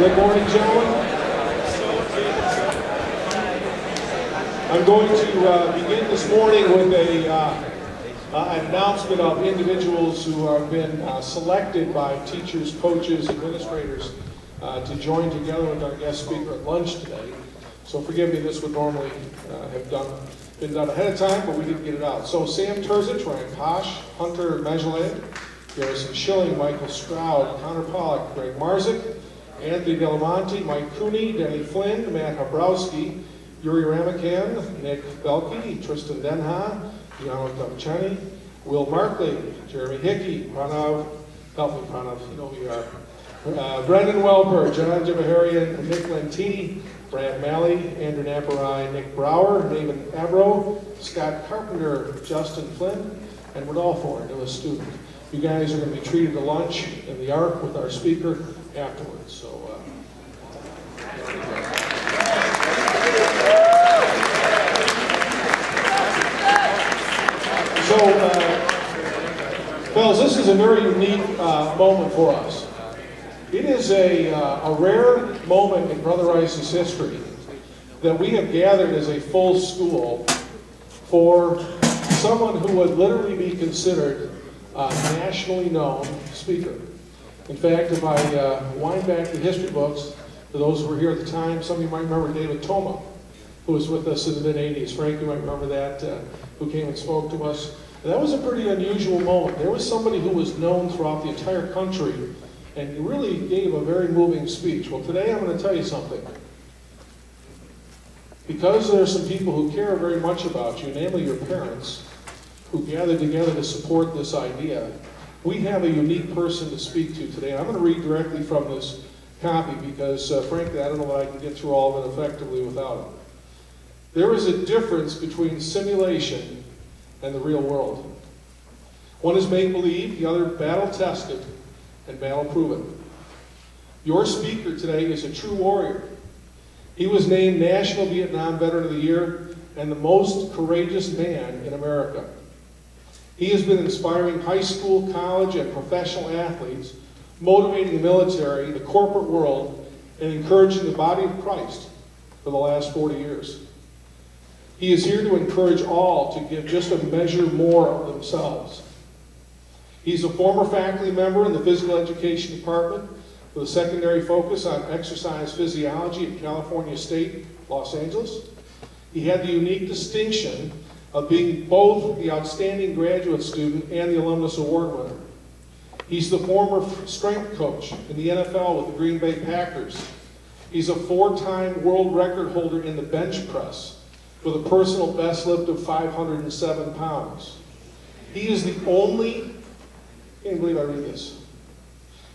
Good morning, gentlemen. I'm going to begin this morning with an announcement of individuals who have been selected by teachers, coaches, administrators to join together with our guest speaker at lunch today. So forgive me, this would normally have been done ahead of time, but we didn't get it out. So Sam Terzich, Ryan Posh, Hunter Mejeland, Garrison Schilling, Michael Stroud, Connor Pollock, Greg Marzik, Anthony Delamonte, Mike Cooney, Denny Flynn, Matt Habrowski, Yuri Ramakan, Nick Belkey, Tristan Denha, Gianna Kamchani, Will Markley, Jeremy Hickey, Pranav, help me Pranav, you know who you are, Brendan Welper, John Jabaharian, Nick Lentini, Brad Malley, Andrew Naparai, Nick Brower, David Abro, Scott Carpenter, Justin Flynn, and Rodolfo, our newest student. You guys are going to be treated to lunch in the Ark with our speaker afterwards. So, fellas, this is a very unique moment for us. It is a rare moment in Brother Rice's history that we have gathered as a full school for someone who would literally be considered a nationally known speaker. In fact, if I wind back the history books, for those who were here at the time, some of you might remember David Toma, who was with us in the mid-'80s. Frank, you might remember that, who came and spoke to us. And that was a pretty unusual moment. There was somebody who was known throughout the entire country, and he really gave a very moving speech. Well, today I'm going to tell you something. Because there are some people who care very much about you, namely your parents, who gathered together to support this idea, we have a unique person to speak to today. I'm going to read directly from this copy because, frankly, I don't know that I can get through all of it effectively without it. There is a difference between simulation and the real world. One is make-believe, the other battle-tested and battle-proven. Your speaker today is a true warrior. He was named National Vietnam Veteran of the Year and the most courageous man in America. He has been inspiring high school, college, and professional athletes, motivating the military, the corporate world, and encouraging the body of Christ for the last 40 years. He is here to encourage all to give just a measure more of themselves. He's a former faculty member in the physical education department with a secondary focus on exercise physiology at California State, Los Angeles. He had the unique distinction of being both the outstanding graduate student and the alumnus award winner. He's the former strength coach in the NFL with the Green Bay Packers. He's a 4-time world record holder in the bench press with a personal best lift of 507 pounds. He is the only, I can't believe I read this,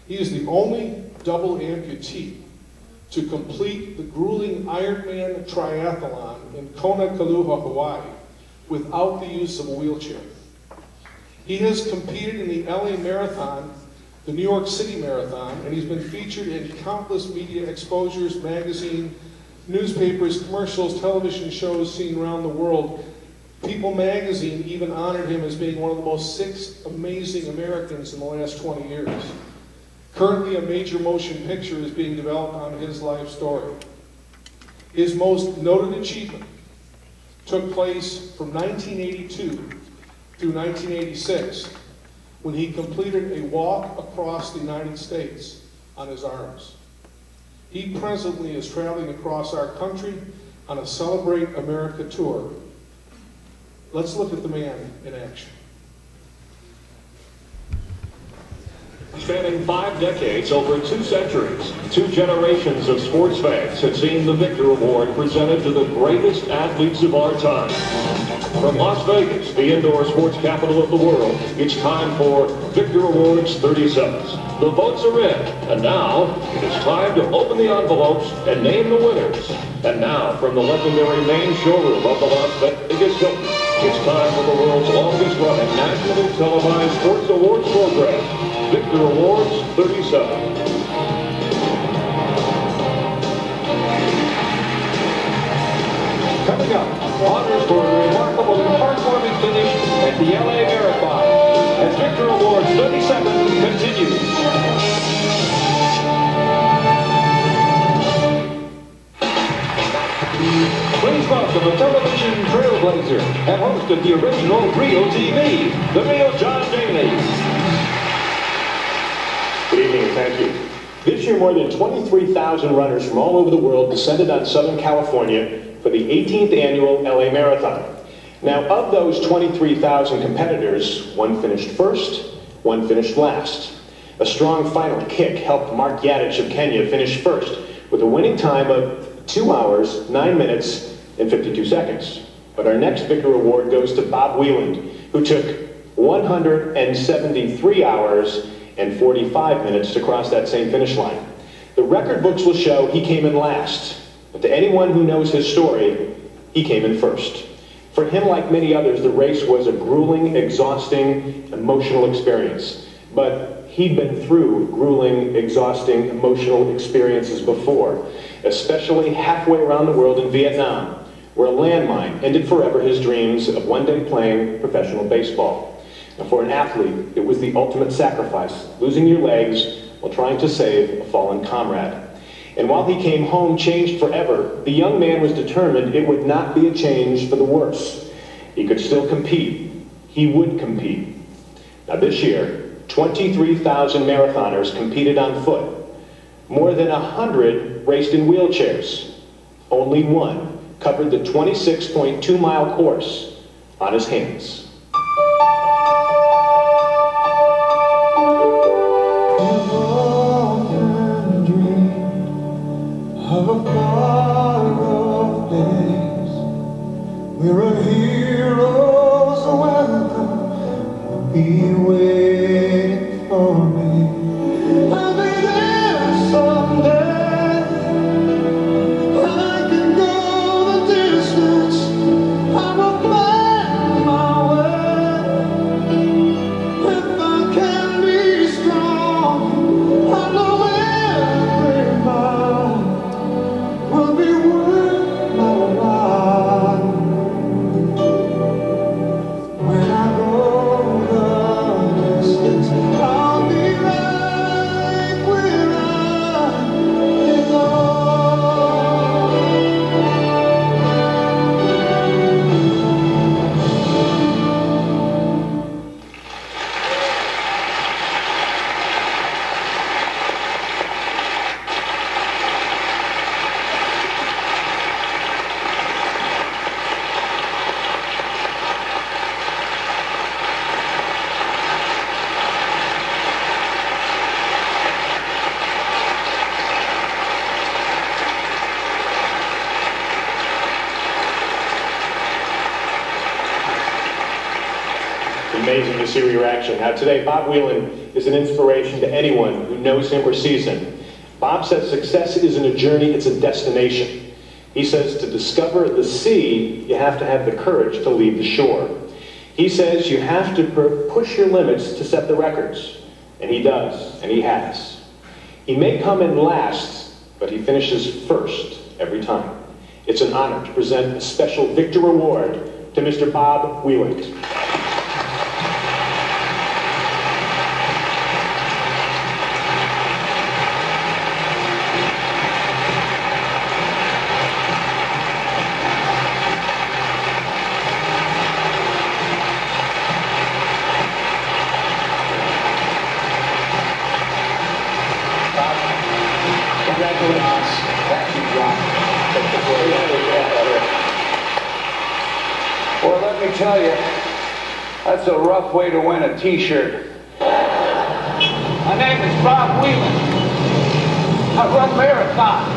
he is the only double amputee to complete the grueling Ironman triathlon in Kona, Kaluha, Hawaii, without the use of a wheelchair. He has competed in the LA Marathon, the New York City Marathon, and he's been featured in countless media exposures, magazine, newspapers, commercials, television shows seen around the world. People magazine even honored him as being one of the most 6 amazing Americans in the last 20 years. Currently, a major motion picture is being developed on his life story. His most noted achievement took place from 1982 through 1986 when he completed a walk across the United States on his arms. He presently is traveling across our country on a Celebrate America tour. Let's look at the man in action. Spanning 5 decades, over 2 centuries, 2 generations of sports fans have seen the Victor Award presented to the greatest athletes of our time. From Las Vegas, the indoor sports capital of the world, it's time for Victor Awards 37s. The votes are in, and now it is time to open the envelopes and name the winners. And now, from the legendary main showroom of the Las Vegas Hilton, it's time for the world's longest-running nationally televised sports awards program, Victor Awards 37. Coming up, honors for a remarkable and heartwarming finish at the LA Marathon as Victor Awards 37 continues. director and host of the original Real TV, the real John Daly. Good evening and thank you. This year, more than 23,000 runners from all over the world descended on Southern California for the 18th annual LA Marathon. Now, of those 23,000 competitors, one finished first, one finished last. A strong final kick helped Mark Yadich of Kenya finish first with a winning time of 2 hours, 9 minutes, and 52 seconds. But our next Victor Award goes to Bob Wieland, who took 173 hours and 45 minutes to cross that same finish line. The record books will show he came in last, but to anyone who knows his story, he came in first. For him, like many others, the race was a grueling, exhausting, emotional experience. But he'd been through grueling, exhausting, emotional experiences before, especially halfway around the world in Vietnam, where a landmine ended forever his dreams of one day playing professional baseball. Now, for an athlete, it was the ultimate sacrifice, losing your legs while trying to save a fallen comrade. And while he came home changed forever, the young man was determined it would not be a change for the worse. He could still compete. He would compete. Now this year, 23,000 marathoners competed on foot. More than 100 raced in wheelchairs. Only one covered the 26.2-mile course on his hands. We're a hero's welcome. Be waiting for me. I'll be there someday. I can go the distance. I will find my way. If I can be strong, I know every mile will be worth my while. When I go the distance, I'll be right where I belong. Amazing to see your reaction. Now today, Bob Wieland is an inspiration to anyone who knows him or sees him. Bob says success isn't a journey, it's a destination. He says to discover the sea, you have to have the courage to leave the shore. He says you have to push your limits to set the records. And he does, and he has. He may come in last, but he finishes first every time. It's an honor to present a special Victor Award to Mr. Bob Wieland. Congratulations. Thank you, John. Well, let me tell you, that's a rough way to win a T-shirt. My name is Bob Wieland. I run marathons.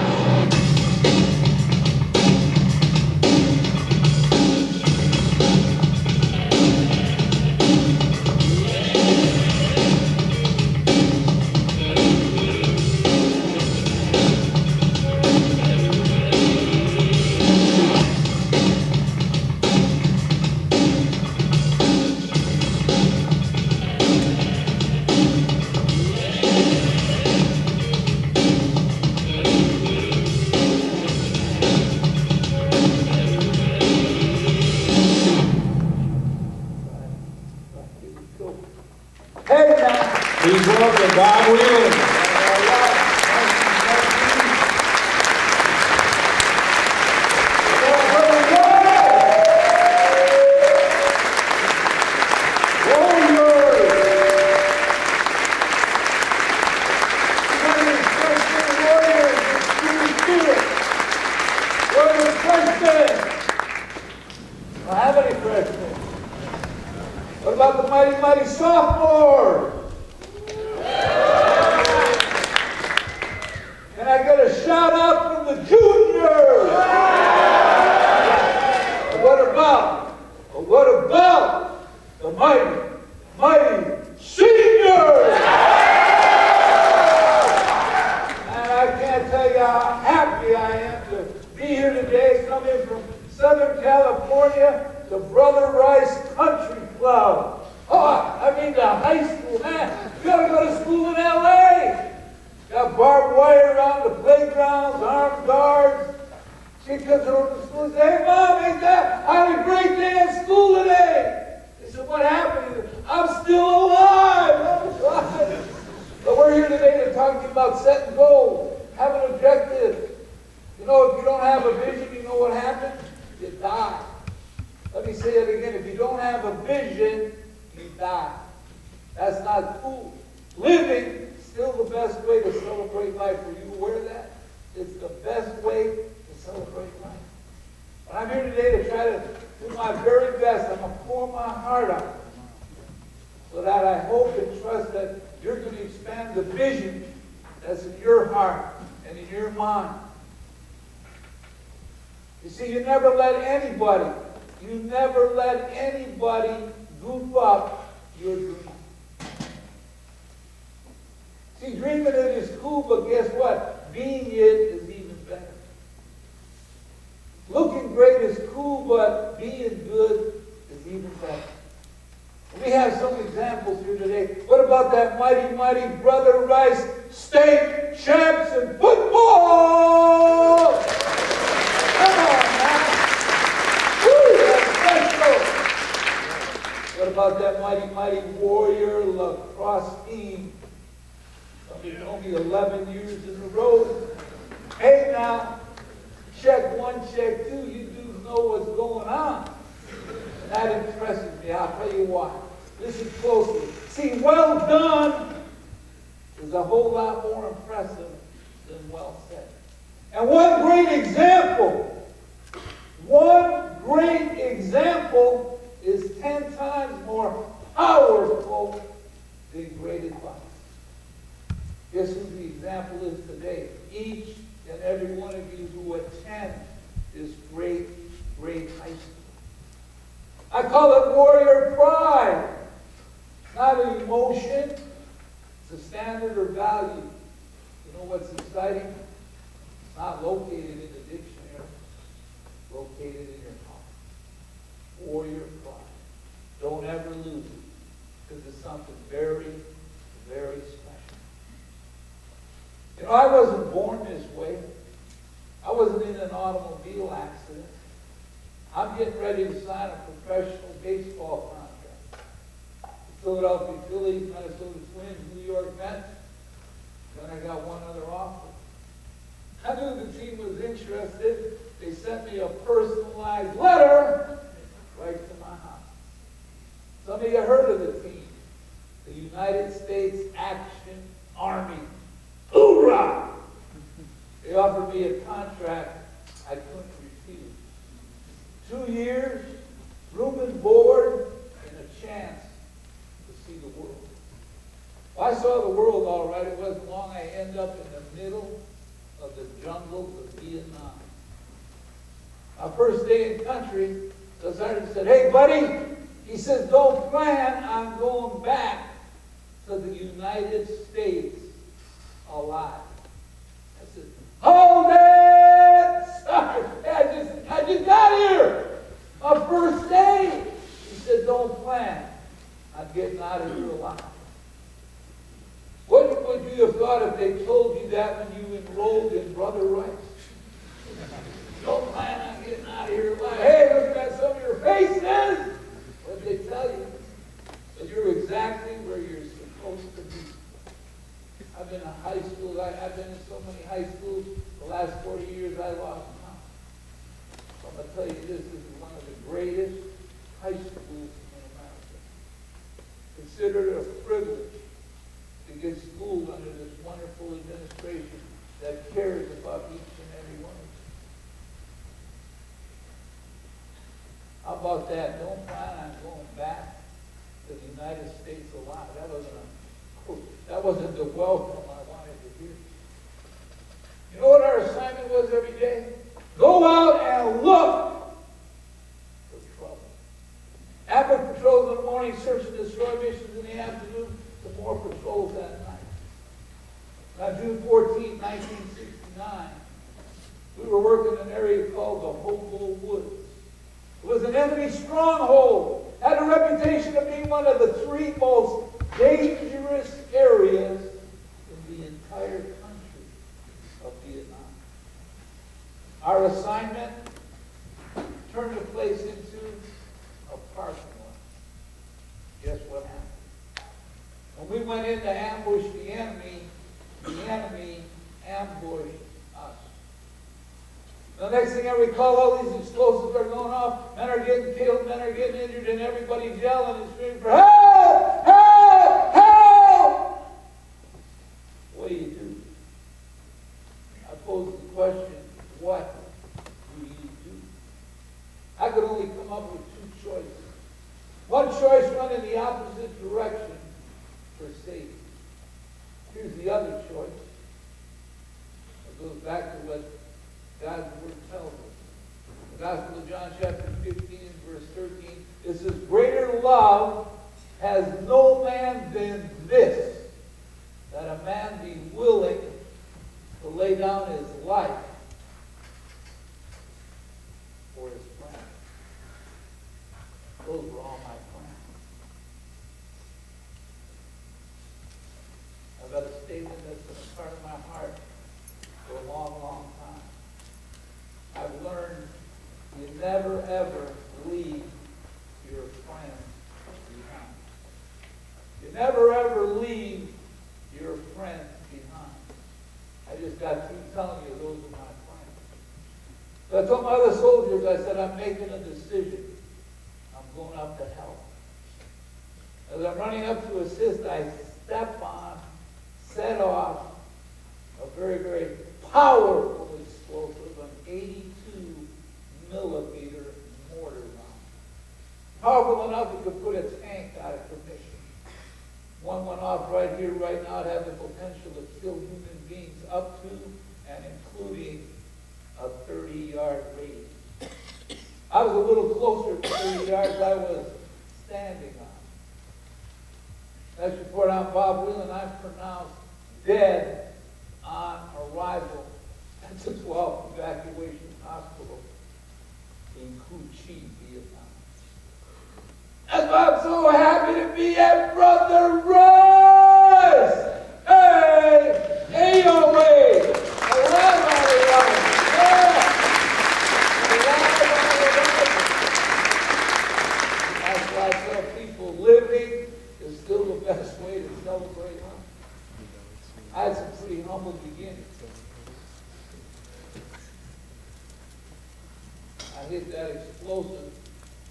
Please welcome Bob Wieland. freshmen? What about the mighty, mighty sophomores? Can I get a shout out from the juniors? What about the mighty, mighty seniors? And I can't tell you how happy I am to be here today, coming from Southern California to Brother Rice Country Club. Oh, I mean the high school, man. You gotta go to school in L.A. Got barbed wire around the playgrounds, armed guards. She comes over to school and says, "Hey, Mom, ain't that? I had a great day at school today." They said, "What happened?" He said, "I'm still alive. I'm alive." But we're here today to talk to you about setting goals, having objectives. You know, if you don't have a vision, you know what happens? You die. Let me say it again. If you don't have a vision, you die. That's not cool. Living is still the best way to celebrate life. Are you aware of that? It's the best way to celebrate life. But I'm here today to try to do my very best. I'm going to pour my heart out so that I hope and trust that you're going to expand the vision that's in your heart and in your mind. You see, you never let anybody goof up your dream. See, dreaming it is cool, but guess what? Being it is even better. Looking great is cool, but being good is even better. We have some examples here today. What about that mighty, mighty Brother Rice state champs in football? Come on, man. Woo, that's special. What about that mighty, mighty Warrior lacrosse team? Somebody told me 11 years in a row. Hey now, check one, check two. You dudes know what's going on. And that impresses me. I'll tell you why. Listen closely. See, well done is a whole lot more impressive than well said. And one great example is 10 times more powerful than great advice. Guess who the example is today? Each and every one of you who attend this great, great high school. I call it warrior pride. It's not an emotion. It's a standard or value. You know what's exciting? It's not located in the dictionary. It's located in your heart. Warrior pride. Don't ever lose it, because it's something very, very special. You know, I wasn't born this way. I wasn't in an automobile accident. I'm getting ready to sign a professional baseball contract. The Philadelphia Phillies, Minnesota Twins, New York Mets. Then I got one other offer. I knew the team was interested. They sent me a personalized letter right to my house. Some of you heard of the team. The United States Action Army. Hoorah! They offered me a contract I couldn't refuse. 2 years, room and board, and a chance to see the world. Well, I saw the world all right. It wasn't long. I ended up in the middle of the jungles of Vietnam. My first day in country, the sergeant said, "Hey, buddy," he says, "don't plan on going back to the United States alive." I said, "Hold it! Sorry, I just got here. My first day." He said, "Don't plan on getting out of here alive." What would you have thought if they told you that when you enrolled in Brother Rice? Don't plan on getting out of here alive. Hey, look at some of your faces. What did they tell you? That you're exactly where you're supposed to be. I've been in high school. I've been in so many high schools. The last 40 years, I lost count. I'm going to tell you this is one of the greatest high schools in America. Consider it a privilege to get schooled under this wonderful administration that cares about each and every one of you. I'll about that? Don't plan on going back to the United States alive. That wasn't the welcome I wanted to hear. You know what our assignment was every day? Go out and look for trouble. Average patrols in the morning, search and destroy missions in the afternoon, some more patrols at night. On June 14, 1969, we were working in an area called the Hobo Woods. It was an enemy stronghold. Had a reputation of being one of the 3 most dangerous areas in the entire country of Vietnam. Our assignment turned the place into a parking lot. Guess what happened? When we went in to ambush the enemy ambushed us. The next thing I recall, all these explosives are going off, men are getting killed, men are getting injured, and everybody's yelling and screaming for help! Help! Help! What do? I pose the question, what do you do? I could only come up with 2 choices. One choice went in the opposite direction for safety. Here's the other choice. It goes back to what God's Word tells us. The Gospel of John chapter 15 verse 13, it says, greater love has no man than this, that a man be willing to lay down his life for his friend. Those were all my friends. I've got a statement that's been a part of my heart for a long, long time. I've learned you never, ever leave your friends behind. You never, ever leave your friends behind. I just got through telling you those are my friends. So I told my other soldiers, I said, I'm making a decision. I'm going up to help. As I'm running up to assist, I step on, set off a very, very powerful explosive, an 82 millimeter mortar round. Powerful enough it could put a tank out of commission. One went off right here, right now. It had the potential to kill human beings up to and including a 30-yard radius. I was a little closer to 30 yards I was standing on. Next report on Bob Wieland, I'm pronounced dead on arrival at the 12th Evacuation Hospital in Cu Chi, Vietnam. That's why I'm so happy to be at Brother Royce! Hey! AOA! That's why I tell people living is still the best way to celebrate life. I had some pretty humble beginnings. I hit that explosive.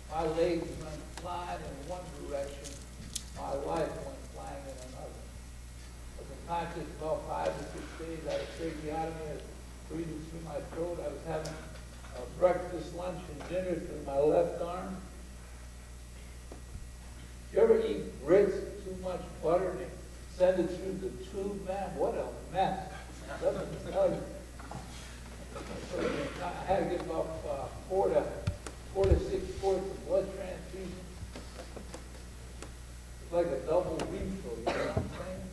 My legs went flying in one direction. My life went flying in another. At the time, just about 5 to 6 days, I had tracheotomy. I was breathing through my throat. I was having breakfast, lunch, and dinner through my left arm. You ever eat grits with too much butter and they send it through the tube? Man, what a mess. Let me tell you. So I had to get about 4 to 6 quarts of blood transfusion. It's like a double refill, you know what I'm saying?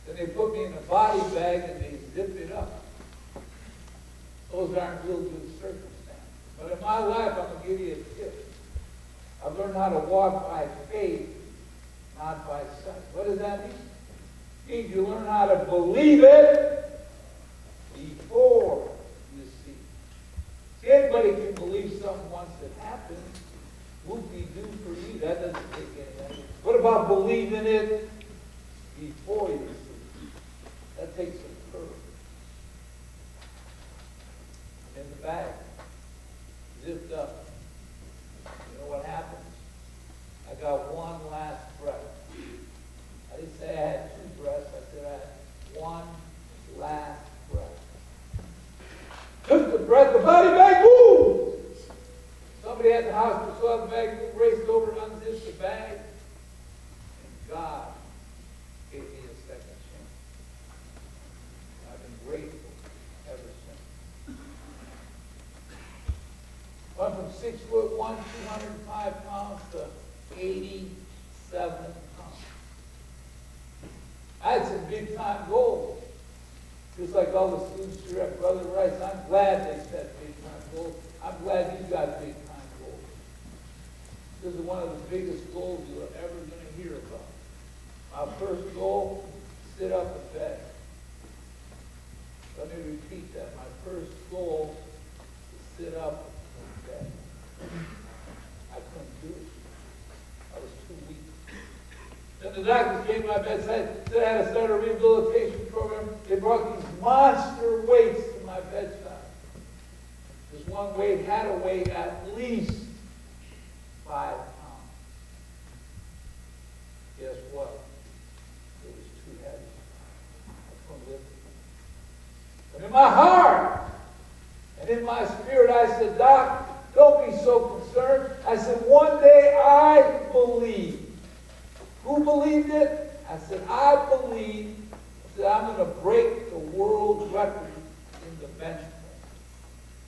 Then they put me in a body bag and they zip it up. Those aren't real good circumstances. But in my life, I'm going to give you a tip. I've learned how to walk by faith, not by sight. What does that mean? It means you learn how to believe it before you see it. See, anybody can believe something once it happens. Whoop-de-doo for you. That doesn't take anything. What about believing it before you see it? That takes some courage. In the bag, zipped up. You know what happens? I got one last breath. I didn't say I had 2 breaths. I said I had one last breath. Took the breath, the body bag, boom! Somebody at the hospital saw 6'1", 205 pounds to 87 pounds. I had some big time goals. Just like all the students here at Brother Rice, I'm glad they set big time goals. I'm glad you got big time goals. This is one of the biggest goals you're ever going to hear about. My first goal, sit up in bed. Let me repeat that. My first goal is to sit up in bed. I couldn't do it. I was too weak. Then the doctors came to my bedside, said I had to start a rehabilitation program. They brought these monster weights to my bedside. This one weight had to weigh at least 5 pounds. Guess what? It was too heavy. I couldn't lift it. But in my heart and in my spirit, I said, Doc, don't be so concerned. I said, one day I believe. Who believed it? I said, I believe that I'm going to break the world record in the bench press.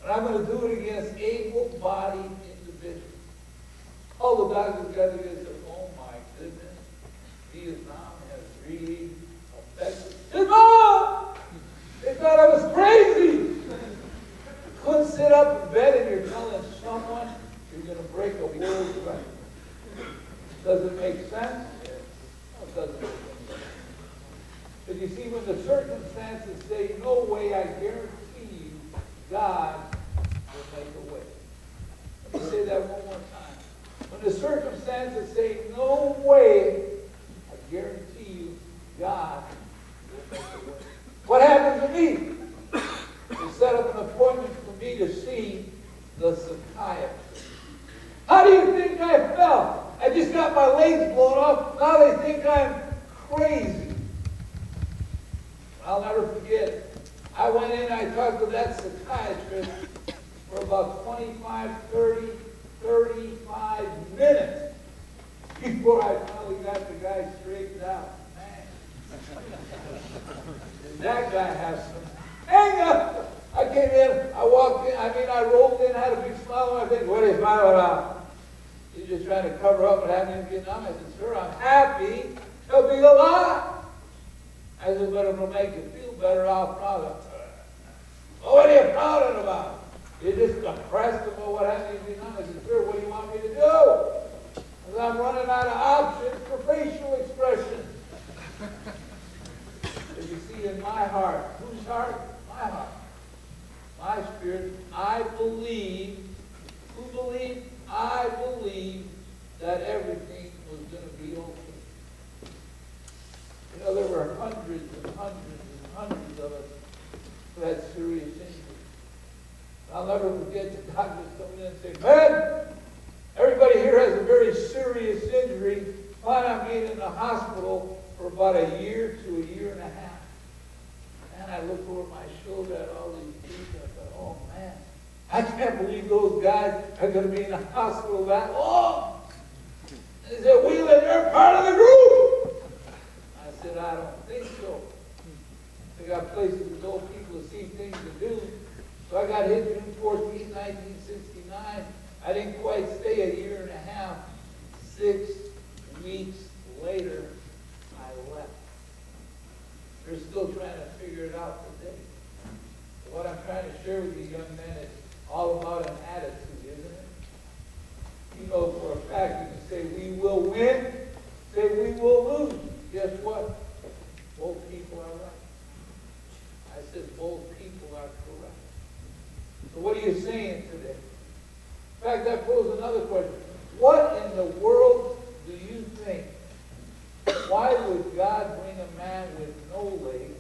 And I'm going to do it against able-bodied individuals. All the doctors got together and said, oh my goodness, Vietnam has really affected. Mom! They thought I was crazy. Couldn't sit up in bed and you're telling someone you're going to break a world record. Does it make sense? No, it doesn't make sense. But you see, when the circumstances say no way, I guarantee you, God will make a way. Let me say that one more time. When the circumstances say no way, I guarantee you, God will make a way. What happened to me? They set up an appointment for me to see the psychiatrist. How do you think I felt? I just got my legs blown off. Now they think I'm crazy. I'll never forget it. I went in, I talked to that psychiatrist for about 25, 30, 35 minutes before I finally got the guy straightened out. Man. Did that guy have some hang up? I came in, I walked in, I rolled in, had a big smile on my face. What are you smiling about? You're just trying to cover up what happened in Vietnam. I said, sir, I'm happy to be alive. I said, but it'll make you feel better, I'll proud of it. Well, what are you proud about? You're just depressed about what happened in Vietnam. I said, sir, what do you want me to do? I said, I'm running out of options for facial expression. As you see in my heart, whose heart? My heart. My spirit, I believe. Who believed? I believe that everything was going to be okay. You know, there were hundreds and hundreds and hundreds of us who had serious injuries. I'll never forget the doctors coming in and saying, man, everybody here has a very serious injury. Plan on being in the hospital for about a year to a year and a half. And I looked over my shoulder at all these people and I thought, oh man, I can't believe those guys are going to be in the hospital that long. They said, Wieland, you're part of the group. I said, I don't think so. They got places to go, people to see, things to do. So I got hit June 14, 1969. I didn't quite stay a year and a half. 6 weeks later, I left. They're still trying to figure it out today. What I'm trying to share with you young men is all about an attitude, isn't it? You know for a fact, you can say we will win, say we will lose. Guess what? Both people are right. I said both people are correct. So what are you saying today? In fact, that poses another question. What in the world do you think? Why would God bring a man with no legs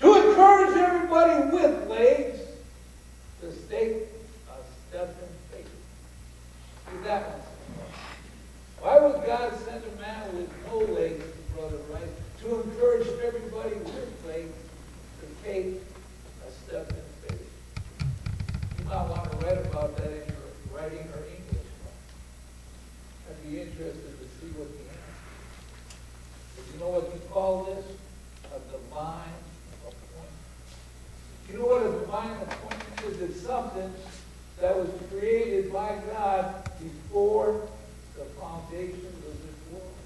to encourage everybody with legs to take a step in faith? See that one. Why would God send a man with no legs, Brother Rice, to encourage everybody with legs to take a step in faith? You might want to read about that in your writing or English class. I'd be interested to see what the answer is. You know what you call this? A divine appointment. You know what a divine appointment is? It's something that was created by God before the foundations of this world.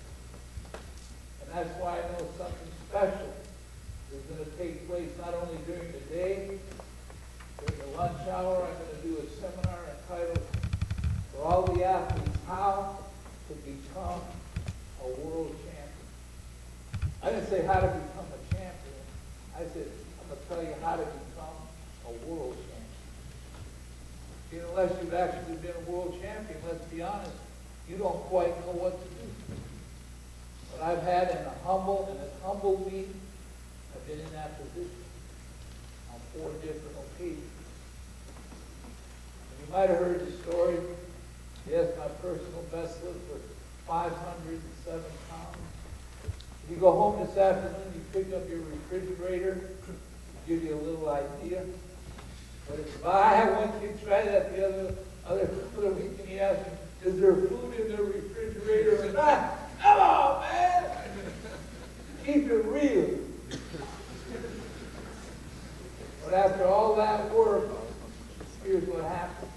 And that's why I know something special is going to take place not only during the day, during the lunch hour. I'm going to do a seminar entitled For All the Athletes, How to Become a World Champion. I didn't say how to become a champion. I said, I'm going to tell you how to become a world champion. Unless you've actually been a world champion, let's be honest, you don't quite know what to do. But I've had and it humbled me. I've been in that position on 4 different occasions. And you might have heard the story. Yes, my personal best lift was 507 pounds. You go home this afternoon, you pick up your refrigerator, to give you a little idea. But if I had one kid try that the other week, and he asked me, is there food in the refrigerator? And come on, man! Keep it real. But after all that work, here's what happened.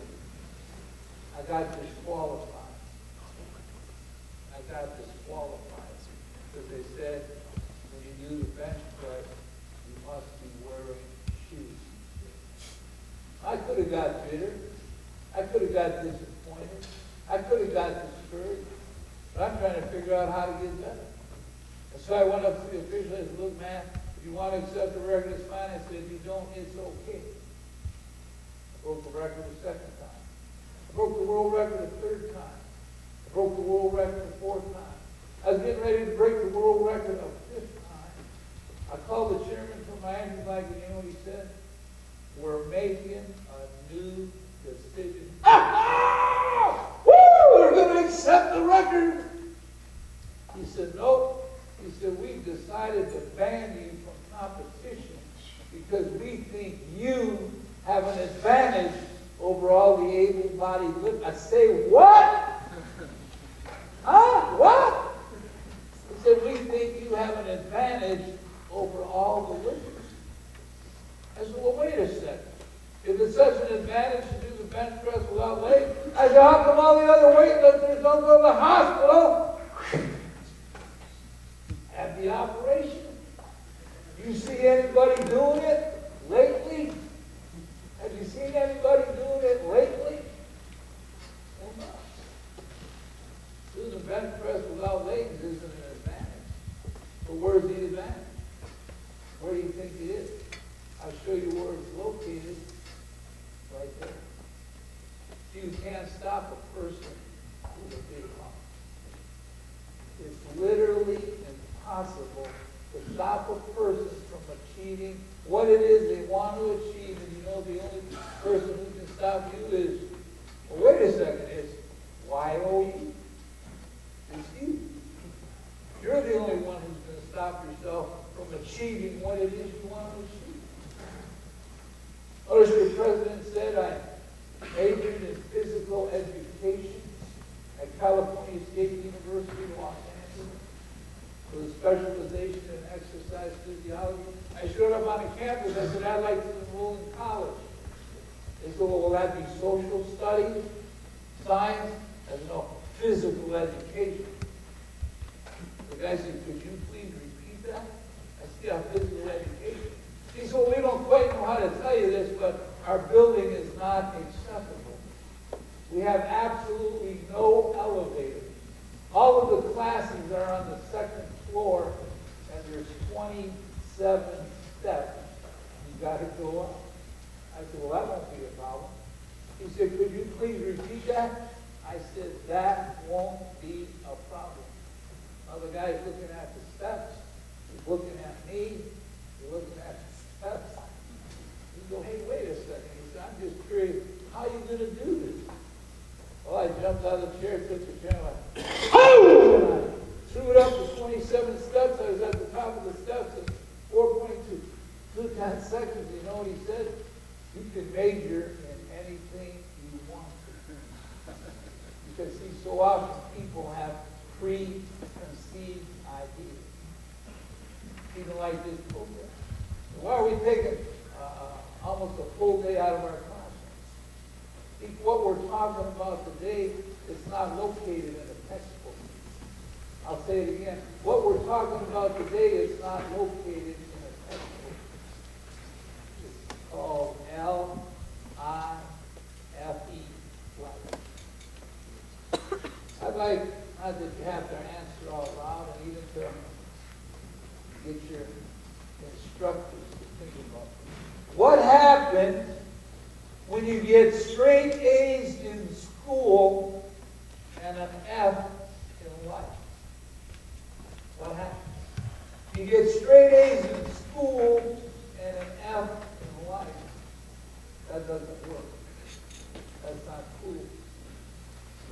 I got disqualified. Because they said, when you do the bench press, you must be wearing shoes. I could have got bitter. I could have got disappointed. I could have got discouraged. But I'm trying to figure out how to get better. And so I went up to the official and said, look, man, if you want to accept the record, it's fine. I said, if you don't, it's okay. I broke the record the 2nd time. I broke the world record the 3rd time. I broke the world record the 4th time. I was getting ready to break the world record the 5th time. I called the chairman from Miami, like, you know what he said? We're making a new decision. Woo! We're going to accept the record. He said, nope. He said, we've decided to ban you from competition because we think you have an advantage over all the able-bodied lifters. I say, what? Huh? What? He said, we think you have an advantage over all the lifters. I said, well, wait a second. If it's such an advantage to do the bench press without legs, I said, how come all the other weightlifters don't go to the hospital? Have the operation. You see anybody doing it lately? Have you seen anybody doing it lately? Well, no. Doing the bench press without legs isn't an advantage. But where's the advantage? Where do you think it is? I'll show you where it's located. Right there. You can't stop a person with a big hump. It's literally impossible to stop a person from achieving what it is they want to achieve, and you know the only person who can stop you is, well, wait a second, it's Y-O-U. It's you. You're the only one who's going to stop yourself from achieving what it is you want to achieve. Notice the president said, I majored in physical education at California State University in Los Angeles with a specialization in exercise physiology. I showed up on the campus. I said, I'd like to enroll in college. They said, well, will that be social studies, science? I said, no, physical education. The guy said, could you please repeat that? I said, yeah, physical education. He said, well, we don't quite know how to tell you this, but our building is not accessible. We have absolutely no elevator. All of the classes are on the 2nd floor, and there's 27 steps. You got to go up. I said, well, that won't be a problem. He said, could you please repeat that? I said, that won't be a problem. Now the guy's looking at the steps. He's looking at me. He's looking at the steps. He goes, hey, wait a second. He said, I'm just curious, how are you going to do this? Well, I jumped out of the chair, took the chair, and I threw it up to 27 steps. I was at the top of the steps in 4.2 seconds. You know what he said? You can major in anything you want. Because, see, so often people have preconceived ideas. Even like this program. Why are we taking almost a full day out of our classroom? See, what we're talking about today is not located in a textbook. I'll say it again. What we're talking about today is not located in a textbook. It's called L-I-F-E, life. I'd like, not that you have to answer out loud, and even to get your instructors to think about it. What happens when you get straight A's in school and an F in life? What happens? You get straight A's in school and an F in life. That doesn't work. That's not cool.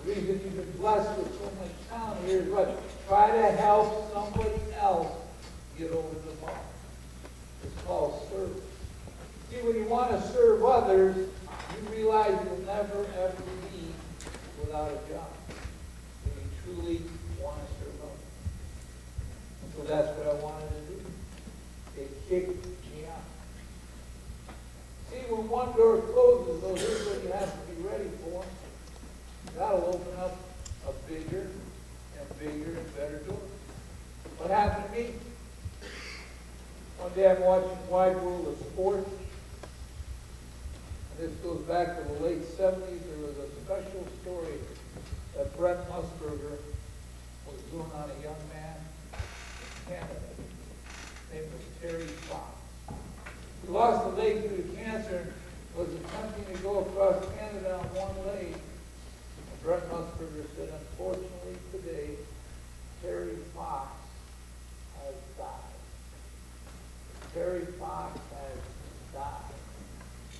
The reason you've been blessed with so much talent here is what? Try to help somebody else get over the bar. It's called service. See, when you want to serve others, you realize you'll never, ever be without a job. When you truly want to serve others. So that's what I wanted to do. It kicked me out. See, when one door closes, though, here's what you have to be ready for. That'll open up a bigger and bigger and better door. What happened to me? One day I'm watching Wide World of Sports. And this goes back to the late 70s. There was a special story that Brett Musburger was doing on a young man in Canada. His name was Terry Fox. He lost a leg due to cancer and was attempting to go across Canada on one leg. Brett Musburger said, unfortunately today, Terry Fox has died. Terry Fox has died.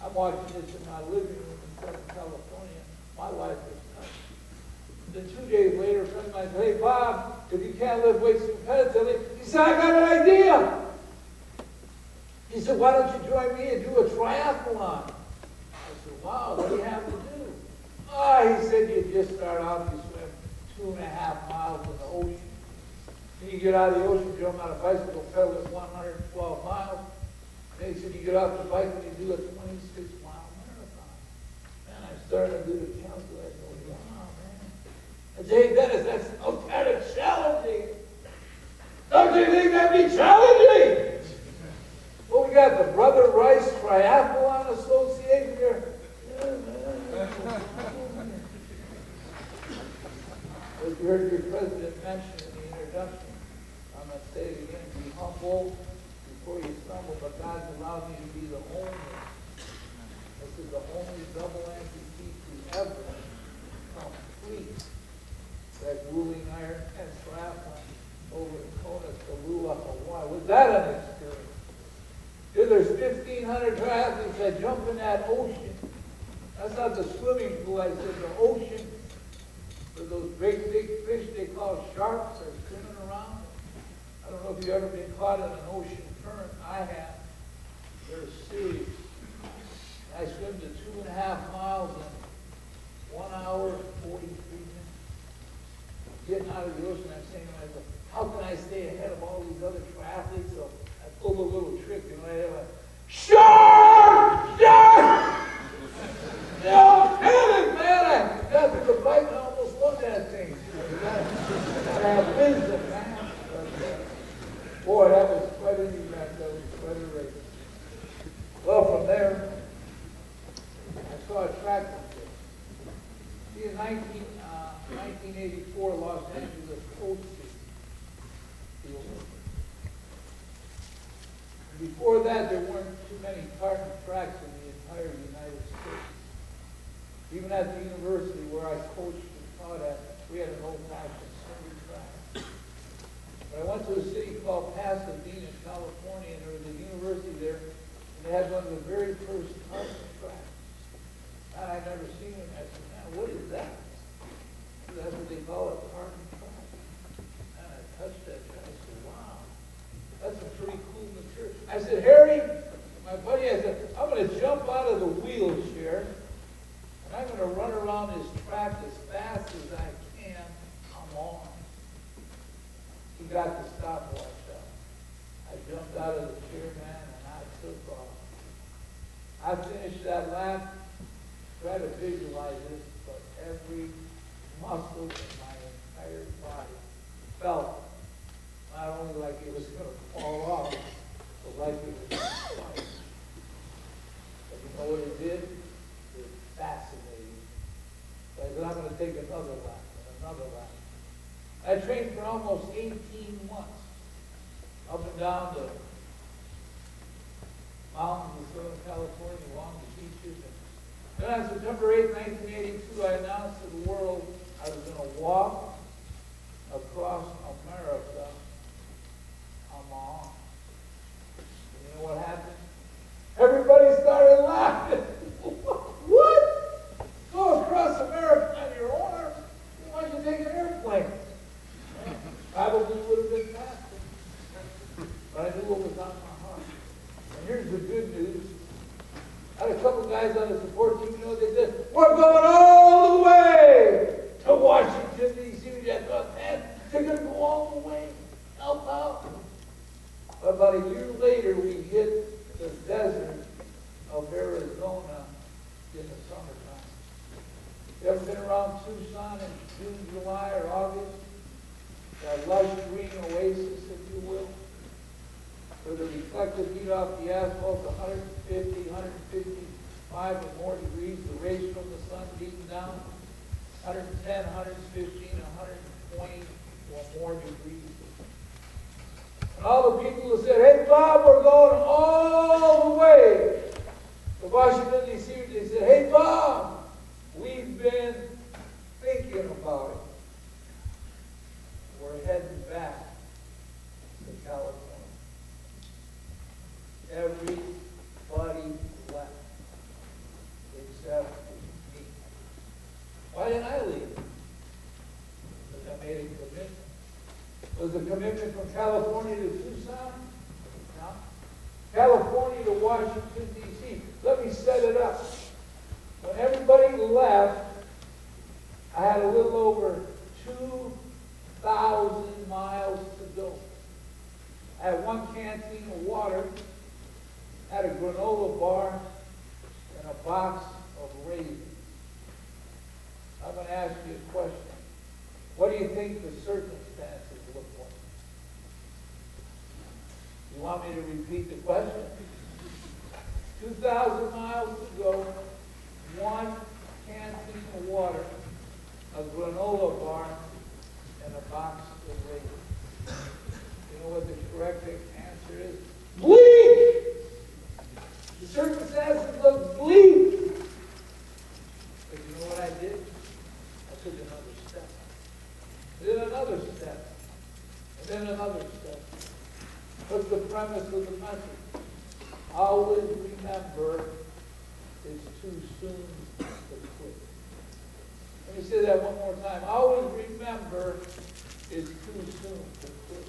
I'm watching this in my living room in Southern California. My life is touched. Then 2 days later, a friend of mine said, hey, Bob, if you can't lift weights competitively, he said, I got an idea. He said, why don't you join me and do a triathlon? I said, wow, what do you have to do? Oh, he said, you just start out, you swim 2.5 miles in the ocean. Then you get out of the ocean, jump on a bicycle, pedal it 112 miles. Then he said, you get off the bike and you do a 26-mile marathon. Man, I started to do the calculus. I go, wow, man. I said, hey, Dennis, that's kind of challenging. Don't you think that'd be challenging? Well, we got the Brother Rice Triathlon Association here. As you heard your president mention in the introduction, I'm going to say it again, be humble before you stumble, but God's allowed me to be the only, this is the only double amputee to ever complete that grueling Iron 10 triathlon over in Kona, Kalula, Hawaii. Was that an experience? Dude, there's 1,500 triathletes that jump in that ocean. That's not the swimming pool, I said the ocean. For those great big fish they call sharks are swimming around. I don't know if you've ever been caught in an ocean current. I have. They're serious. I swim to 2.5 miles in 1 hour and 43 minutes. Getting out of the ocean, I'm saying to myself, how can I stay ahead of all these other triathletes? So I pulled a little trick, and I went, shark! Shark! No, panic, man! I got to the bike and I almost won that thing. I have wisdom, man. But, boy, that was quite an event. That was quite a race. Well, from there, I saw a track competition. See, in 1984, Los Angeles hosted the Olympics. Before that, there weren't too many tartan tracks in the entire United States. Even at the university where I coached and taught at, we had an old-fashioned cinder track. But I went to a city called Pasadena, California, and there was a university there, and they had one of the very first tartan tracks. And I'd never seen it. I said, man, what is that? That's what they call a tartan track. And I touched that track. I said, wow, that's a pretty cool material. I said, Harry, my buddy, I said, I'm going to jump out of the wheelchair, and I'm going to run around this track as fast as I can. I'm on. He got the stopwatch out. I jumped out of the chair, man, and I took off. I finished that lap try to visualize it, but every muscle in my entire body felt not only like it was going to fall off, but like it was fire. But you know what it did? It was fascinating. So I said, I'm going to take another lap and another lap. I trained for almost 18 months, up and down the mountains of Southern California, along the beaches. And then on September 8, 1982, I announced to the world I was going to walk across America on my own. And you know what happened? Everybody started laughing. What? Go across America on your own? Why don't you take an airplane? Probably would have been faster. But I knew what was on my heart. And here's the good news. I had a couple guys on the support team, you know what they did? We're going all the way to Washington, D.C. I thought, man, they're going to go all the way. Help out. But about a year later, we hit the desert of Arizona in the summertime. You ever been around Tucson in June, July, or August? That lush green oasis, if you will, where the reflected heat off the asphalt, 150, 155 or more degrees, the rays from the sun beating down, 110, 115, 120 or more degrees. And all the people who said, hey, Bob, we're going all the way to Washington, D.C., they said, hey, Bob, we've been thinking about it. We're heading back to California. Everybody left except me. Why didn't I leave? Because I made a commitment. Was the commitment from California to Tucson? No. California to Washington, D.C. Let me set it up. When everybody left, I had a little over 2,000 miles to go. I had one canteen of water, had a granola bar, and a box of raisins. I'm going to ask you a question. What do you think the circumstances look like? You want me to repeat the question? 2,000 miles to go, one canteen of water, a granola bar, and a box of raisins. You know what the correct answer is? Bleak! The circumstances look bleak. But you know what I did? I took another step. Then another step. And then another step. What's the premise of the message? Always remember it's too soon to quit. Let me say that one more time. Always remember it's too soon to quit.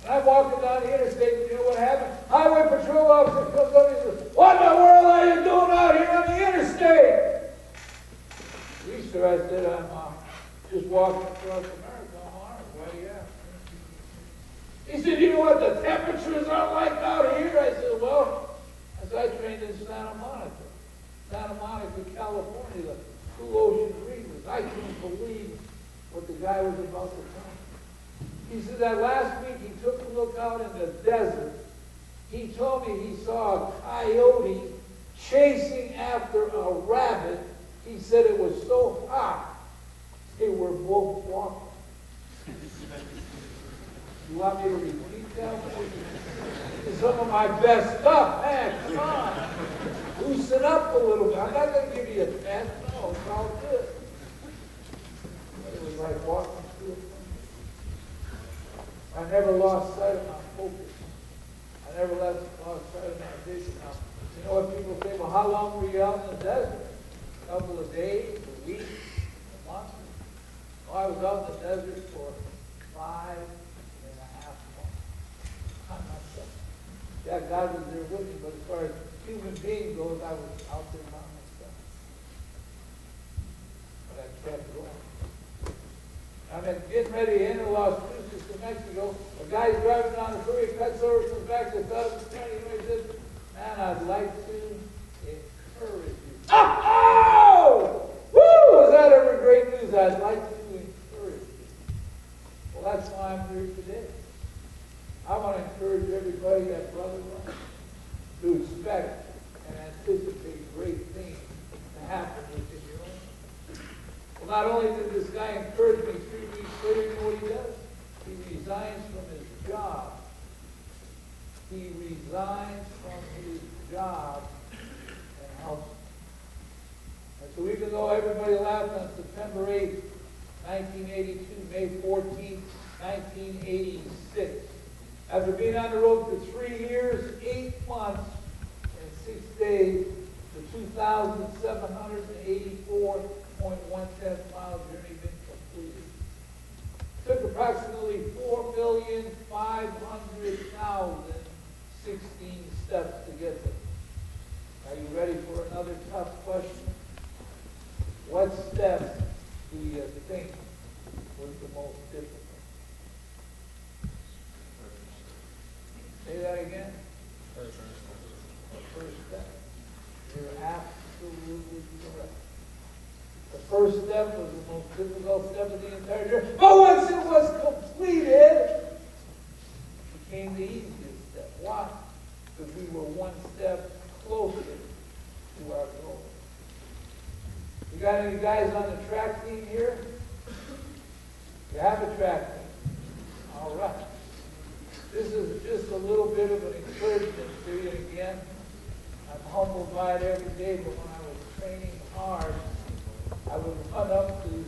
And I'm walking down the interstate, and you know what happened? Highway patrol officer comes up and says, what in the world are you doing out here on the interstate? Please, sir, I said, I'm just walking across America. I'm armed. Why do you ask? He said, you know what the temperatures are like out here? I said, well, as I trained in Santa Monica, California, the two ocean breezes. I couldn't believe what the guy was about to tell me. He said that last week he took a look out in the desert. He told me he saw a coyote chasing after a rabbit. He said it was so hot, they were both walking. You want me to repeat that? It's some of my best stuff. Man, come on. Loosen up a little bit. I'm not going to give you a test. No, it's all good. But it was like walking through a tunnel. I never lost sight of my focus. I never lost sight of my vision. Now, you know what people say? Well, how long were you out in the desert? A couple of days, a week, a month? Well, I was out in the desert for 5.5 months. Not myself. Yeah, God was there with me, but as far as human being goes, I was out there by myself. But I kept going. I'm getting ready to enter Las Cruces, New Mexico. A guy's driving down the freeway, cuts over from the back of the bus, and he says, man, I'd like to encourage you. things I'd like to encourage you. Well, that's why I'm here today. I want to encourage everybody that brother runs to expect and anticipate great things to happen within your own. Well, not only did this guy encourage me 3 weeks later, you know what he does? He resigns from his job. He resigns from his job and helps. And so even though everybody laughed on September 8th, 1982, May 14th, 1986, after being on the road for 3 years, 8 months, and 6 days, the 2,784.1 mile journey been completed. It took approximately 4,500,016 steps to get there. Are you ready for another tough question? What steps do you think was the most difficult? Say that again. The first step. You're absolutely correct. The first step was the most difficult step of the entire journey. But once it was completed, it became the easiest step. Why? Because we were one step closer to our goal. You got any guys on the track team here? You have a track team. All right. This is just a little bit of an encouragement to you. Again, I'm humbled by it every day, but when I was training hard, I would run up to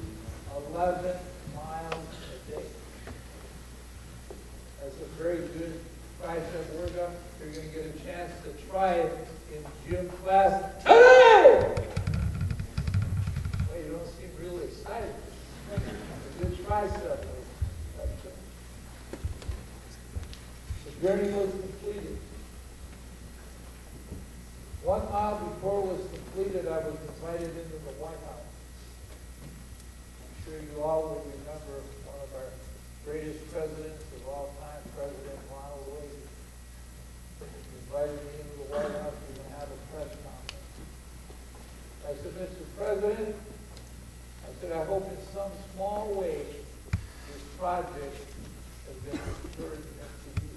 11 miles a day. That's a very good tricep workout. You're going to get a chance to try it in gym class today! Well, you don't seem really excited. A good tricep. The journey was completed. 1 mile before it was completed, I was invited into the White House. I'm sure you all will remember one of our greatest presidents of all time, President Ronald Reagan. He invited me into the White House to have a press conference. I said, Mr. President, I said, I hope in some small way this project has been encouragement to you.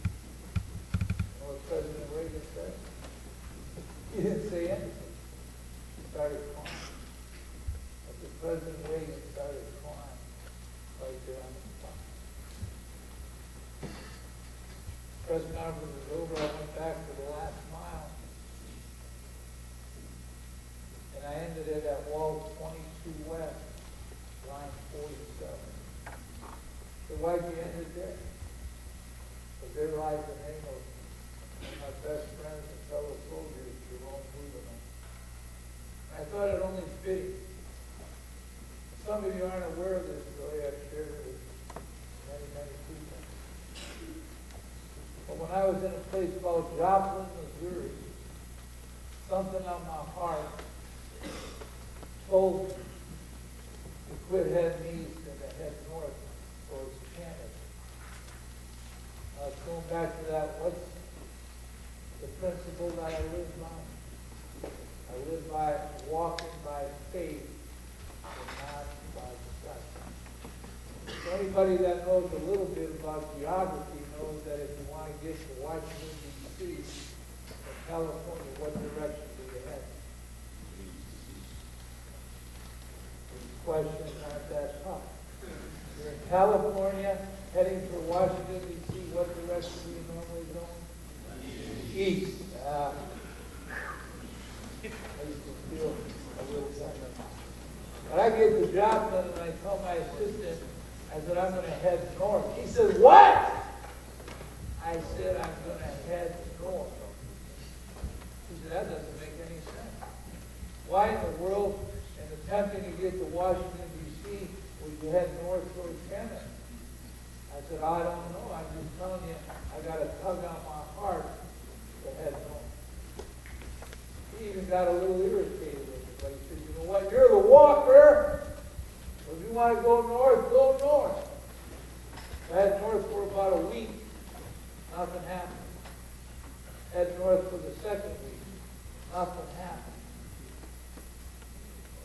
You know what President Reagan said? He didn't say anything. He started crying. But the President Reagan started crying right there on the spot. Press conference was over. I went back to the last mile. And I ended it at wall 22 West, line 47. So why'd you end it there? Because there lies the name of my best friends and fellow soldiers, Bob Wieland. I thought it only fitting. Some of you aren't aware of this story. I've shared it with many, many people. But when I was in a place called Joplin, Missouri, something on my heart told me to quit heading east and to head north towards Canada. I was going back to that. What's the principle that I live by? I live by walking by faith and not by sight. So anybody that knows a little bit about geography knows that if you want to get to Washington, D.C., from California, what direction do you head? These questions aren't that tough. You're in California, heading for Washington, D.C., what direction do you normally go? East. I used to feel a little something. But I get the job done and I tell my assistant, I said, I'm going to head north. He said, what? I said, I'm going to head north. He said, that doesn't make any sense. Why in the world, in attempting to get to Washington, D.C., would you head north towards Canada? I said, I don't know. I'm just telling you, I got a tug on my heart to head north. He even got a little irritated with me, but he said, you know what, you're the walker. So if you want to go north, go north. I head north for about a week. Nothing happened. Head north for the second week. Nothing happened.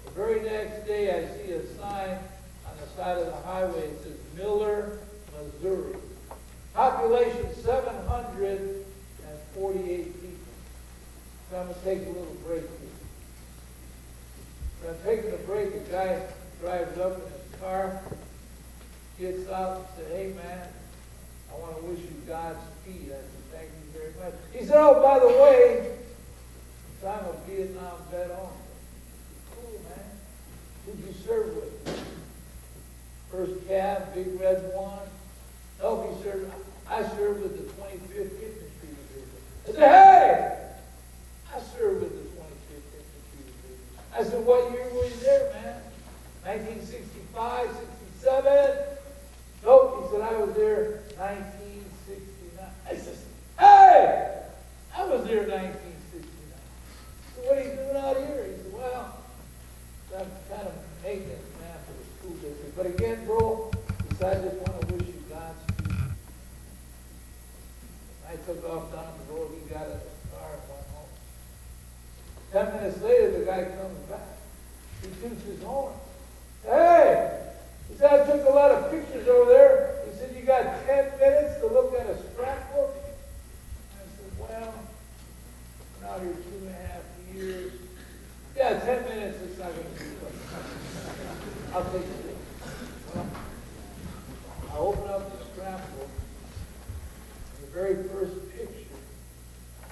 The very next day I see a sign population 748 people. So I'm going to take a little break here. When I'm taking a break, a guy drives up in his car, gets out and said, "Hey man, I want to wish you Godspeed." I said, "Thank you very much." He said, "Oh, by the way, I'm a Vietnam vet on." Cool, man. Who'd you serve with? First cab, big red one. No, I served with the 25th Infantry Division. I said, "Hey, I served with the 25th Infantry Division." I said, "What year were you there, man? 1965, 67? Nope." He said, "I was there 1969. I said, "Hey, I was there 1969. So what are you doing out here?" He said, "Well, I'm kind of maintenance man for the school district. But again, bro," he said, "I just want to wish you Godspeed." I took off down the road. He got in his car and went home. 10 minutes later, the guy comes back. He toots his horn. "Hey!" He said, "I took a lot of pictures over there." He said, "You got 10 minutes to look at a scrapbook?" I said, "Well, I'm out here 2.5 years. Yeah, 10 minutes, it's not going to be good. I'll take it." Well, I open up the scrapbook, and the very first picture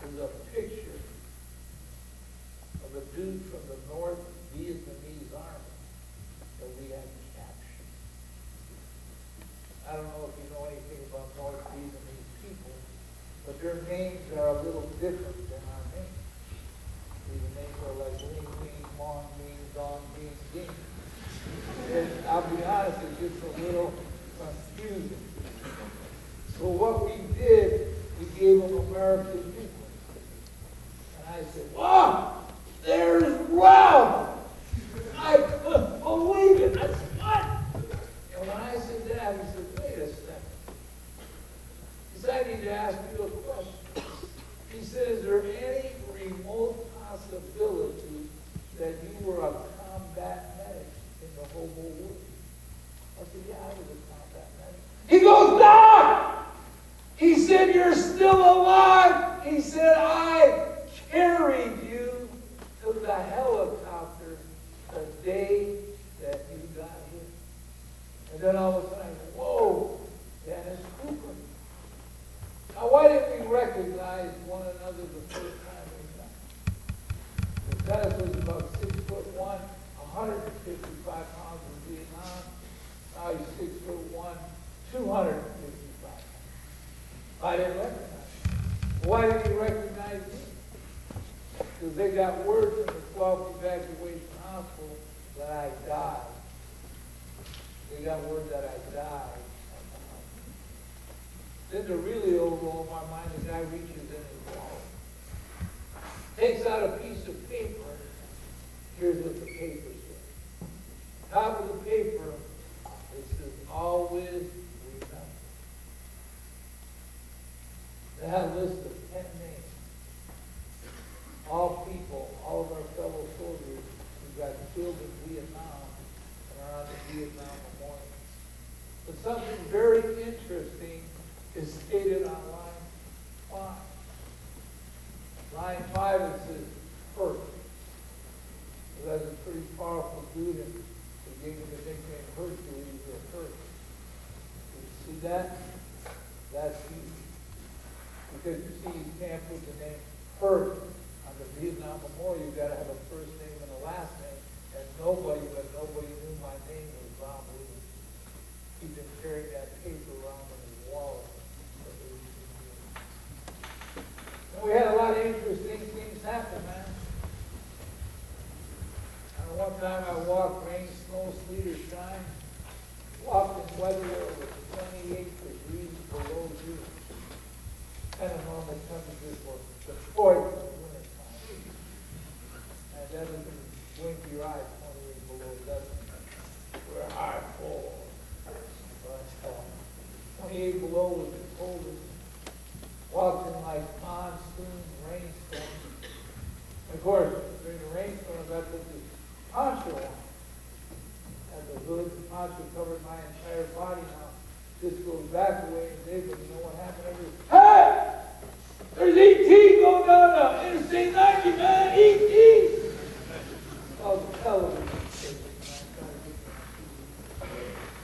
is a picture of a dude from the North Vietnamese Army that we had captured. I don't know if you know anything about North Vietnamese people, but their names are a little different than our names. The names are like Ling, Ling, Mong, Ming, Dong, Ding, Ding. And I'll be honest, it gets a little confusing. So what we did, we gave them American people. And I said, "Wow, there's Ralph!" I couldn't believe it. I said, "What?" And when I said that, he said, "Wait a second." He said, "I need to ask you a question." He said, "Is there any remote possibility that you were a combat medic in the hobo woods?" I said, "Yeah, I was a combat medic." He goes, "Doc!" He said, "You're still alive." He said, "I carried you to the helicopter the day that you got here." And then all of a sudden, I said, "Whoa, Dennis Cooper." Now, why didn't we recognize one another the first time we met? Dennis was about 6'1", 155 pounds in Vietnam. Now he's 6'1", 255 pounds. I didn't recognize him. Why didn't he recognize me? Because they got word from the 12th Evacuation Hospital that I died. They got word that I died. Then to really overwhelm my mind, the guy reaches in his wallet, takes out a piece of paper. Here's what the paper says. Top of the paper, it says, "Always remember." They had a list of 10 names. All people, all of our fellow soldiers who got killed in Vietnam and are on the Vietnam Memorial. But something very interesting is stated on line 5. Line 5, it says, "Hurt." So that's a pretty powerful dude, and they gave him the nickname Hercules or Hurt. You see that? That's huge. Because you see, you can't put the name Hurt on the Vietnam Memorial. You've got to have a first name and a last name. And nobody knew my name was Bob Wieland. He'd been carrying that paper around in his wallet. And we had a lot of interesting things happen, man. And one time I walked, rain, snow, sleet, or shine, walked in weather that was 28 degrees below zero. Kind of normal temperatures for Detroit in the wintertime. And that doesn't blink your eyes 28 below, doesn't it? We're hardcore. But 28 below was the coldest. Walked in like monsoon rainstorm. Of course, during the rainstorms, I put this poncho on. Had the hood, the poncho covered my entire body now. This goes back away and David, you know what happened? Hey! There's E.T. going down the Interstate 90, man! E.T. Oh, the television.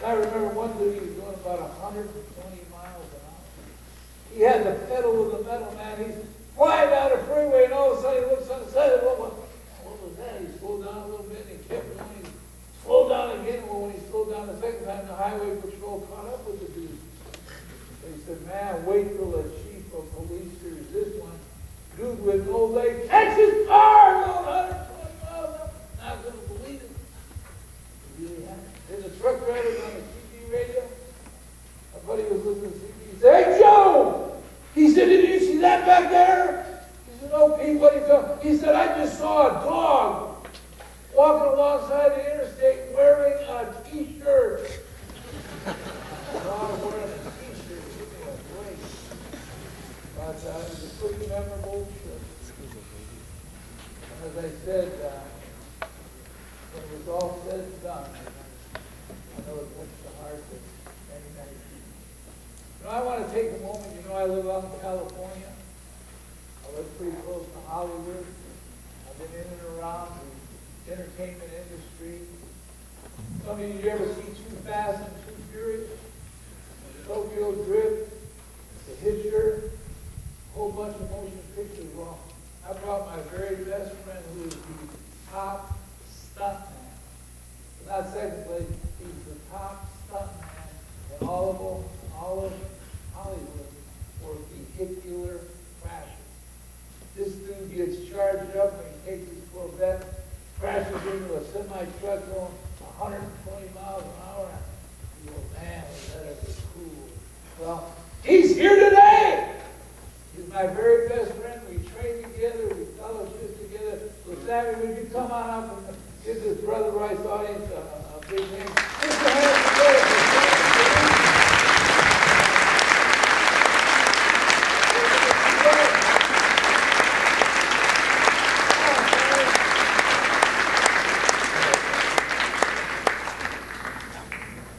I remember one dude, he was going about 120 miles an hour. He had the pedal of the metal, man. He's flying down the freeway, and all of a sudden he looks on the side, what was that? He slowed down a little bit, and he kept going. He slowed down again, and when he slowed down the second time, the highway patrol caught up with the dude. So he said, man, wait till the chief of police hears this one. Dude with no legs takes his car going 120 miles an hour. Not going to believe it. It really happened. Then the truck drivers on the CB radio, my buddy was listening to CB, he said, hey, Joe! He said, did you see that back there? He said, no, Pete, what are you talking? He said, I just saw a dog walking alongside the interstate wearing a T-shirt. A dog wearing a T-shirt. Give me a break. But it was a pretty memorable trip. And as I said, when it was all said and done, I know it touched the hearts of many, many people. You know, I want to take a moment. You know, I live out in California. I live pretty close to Hollywood. I've been in and around the entertainment industry. Some of you ever see Too Fast and Too Furious? Tokyo Drift, The Hitcher, a whole bunch of motion pictures. Well, I brought my very best friend who is the top stuntman. Not second place, he's the top stuntman in all of Hollywood for vehicular crashes. This dude gets charged up when he takes his Corvette, crashes into a semi-truck going 120 miles an hour. You go, man, that is cool. Well, he's here today. He's my very best friend. We train together, we fellowship together. So Sammy, would you come on up and give this Brother Rice audience a big hand? Put your hands together.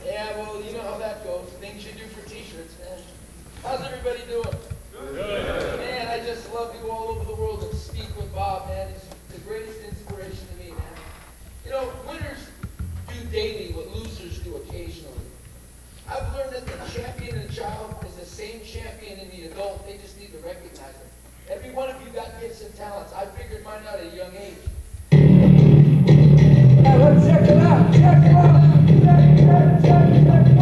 Yeah, well, you know how that goes. Things you do for T-shirts, man. How's everybody doing? Good. Man, I just love to go all over the world and speak with Bob, man. He's the greatest inspiration to me, man. You know, winners do daily what losers do occasionally. I've learned that the champion in a child is the same champion in the adult. They just need to recognize it. Every one of you got gifts and talents. I figured mine out at a young age. Now let's check it out. Check it out. Check it out.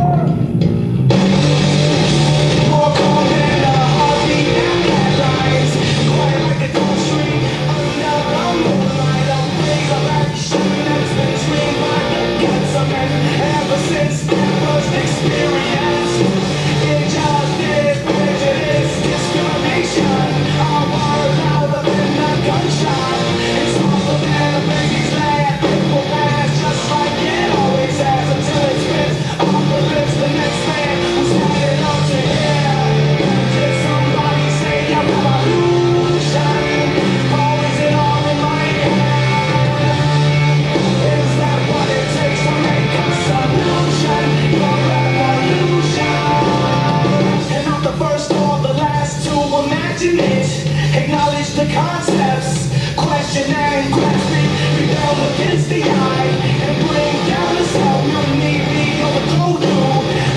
Acknowledge the concepts, question and grasping, rebel against the eye, and bring down the sound. You need me on the go-to.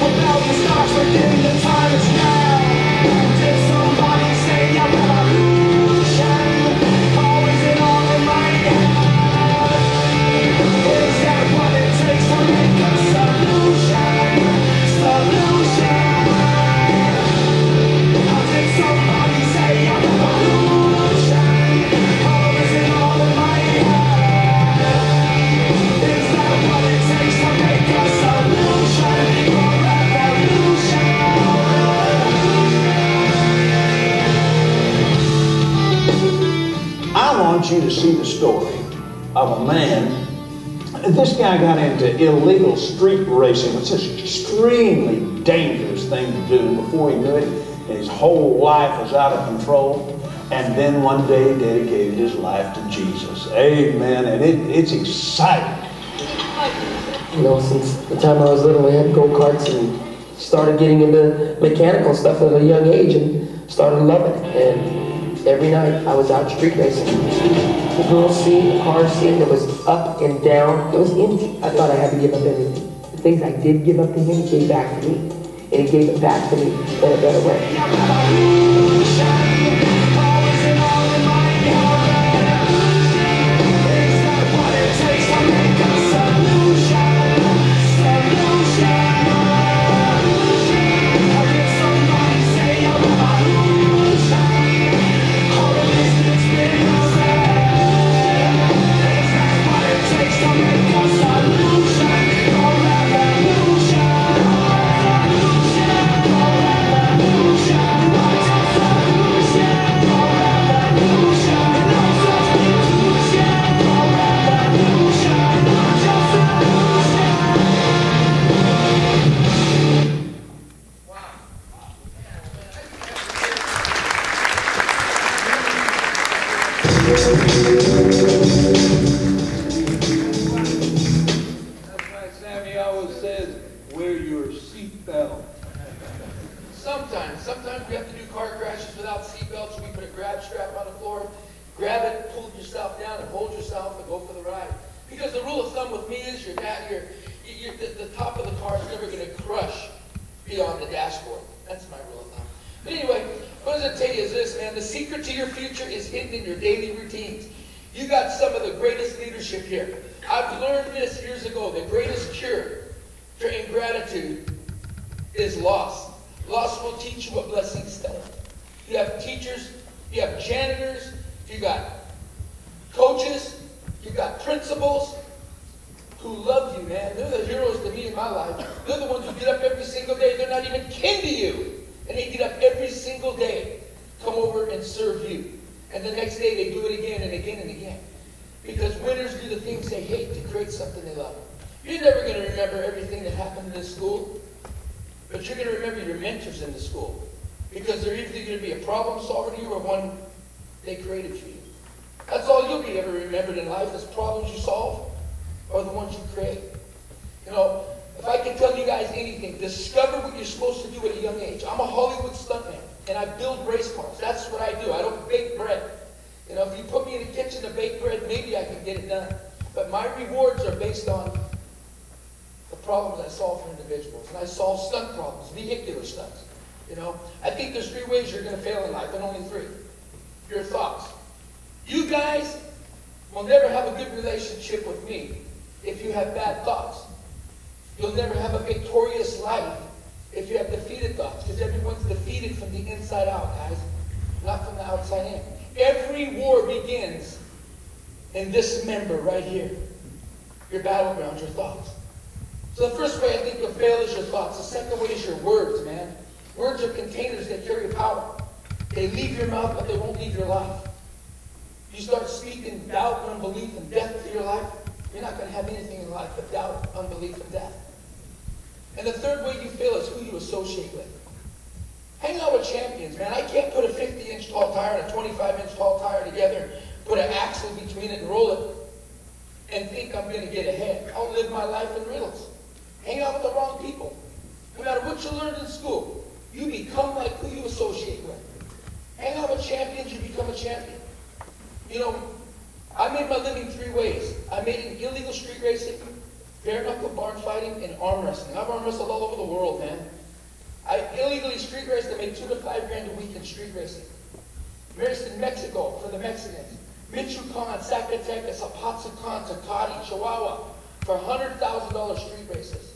Rebellion starts within the time is now. Did somebody say I'm revolution? Always and all in my head. Is that what it takes to make a solution? Solution. Did somebody say I'm I want you to see the story of a man. This guy got into illegal street racing. It's an extremely dangerous thing to do. Before he knew it, his whole life was out of control. And then one day dedicated his life to Jesus. Amen. And it's exciting. You know, since the time I was little, we had go-karts and started getting into mechanical stuff at a young age and started loving it. And every night I was out street racing. The girl scene, the car scene, it was up and down. It was empty. I thought I had to give up everything. The things I did give up to him, he gave back to me. And he gave it back to me in a better way. Sometimes we have to do car crashes without seatbelts, so we put a grab strap on the floor, grab it, pull yourself down, and hold yourself and go for the ride. Because the rule of thumb with me is the top of the car is never going to crush beyond the dashboard. That's my rule of thumb. But anyway, what does it tell you is this, man. The secret to your future is hidden in your daily routines. You got some of the greatest leadership here. I've learned this years ago. The greatest cure for ingratitude is loss. Loss will teach you what blessings stand. You have teachers, you have janitors, you got coaches, you got principals who love you, man. They're the heroes to me in my life. They're the ones who get up every single day. They're not even kin to you. And they get up every single day, come over and serve you. And the next day they do it again and again and again. Because winners do the things they hate to create something they love. You're never going to remember everything that happened in this school. But you're going to remember your mentors in the school. Because they're either going to be a problem solver to you or one they created for you. That's all you'll be ever remembered in life is problems you solve or the ones you create. You know, if I can tell you guys anything, discover what you're supposed to do at a young age. I'm a Hollywood stuntman, and I build race cars. That's what I do. I don't bake bread. You know, if you put me in the kitchen to bake bread, maybe I can get it done. But my rewards are based on the problems I solve for individuals. And I solve stunt problems, vehicular stunts. You know, I think there's 3 ways you're going to fail in life, and only 3. Your thoughts. You guys will never have a good relationship with me if you have bad thoughts. You'll never have a victorious life if you have defeated thoughts, because everyone's defeated from the inside out, guys, not from the outside in. Every war begins in this member right here, your battleground, your thoughts. So the first way I think you'll fail is your thoughts. The second way is your words, man. Words are containers that carry power. They leave your mouth, but they won't leave your life. You start speaking doubt, unbelief, and death to your life, you're not going to have anything in life but doubt, unbelief, and death. And the third way you fail is who you associate with. Hang out with champions, man. I can't put a 50-inch tall tire and a 25-inch tall tire together, put an axle between it and roll it, and think I'm going to get ahead. I'll live my life in riddles. Hang out with the wrong people. No matter what you learned in school, you become like who you associate with. Hang out with champions, you become a champion. You know, I made my living 3 ways. I made it in illegal street racing, bare-knuckle barn fighting, and arm wrestling. I've arm wrestled all over the world, man. I illegally street raced. I made $2 to $5 grand a week in street racing. Raced in Mexico for the Mexicans. Michoacan, Zacatecas, Apatzingán, Tecate, Chihuahua for $100,000 street races.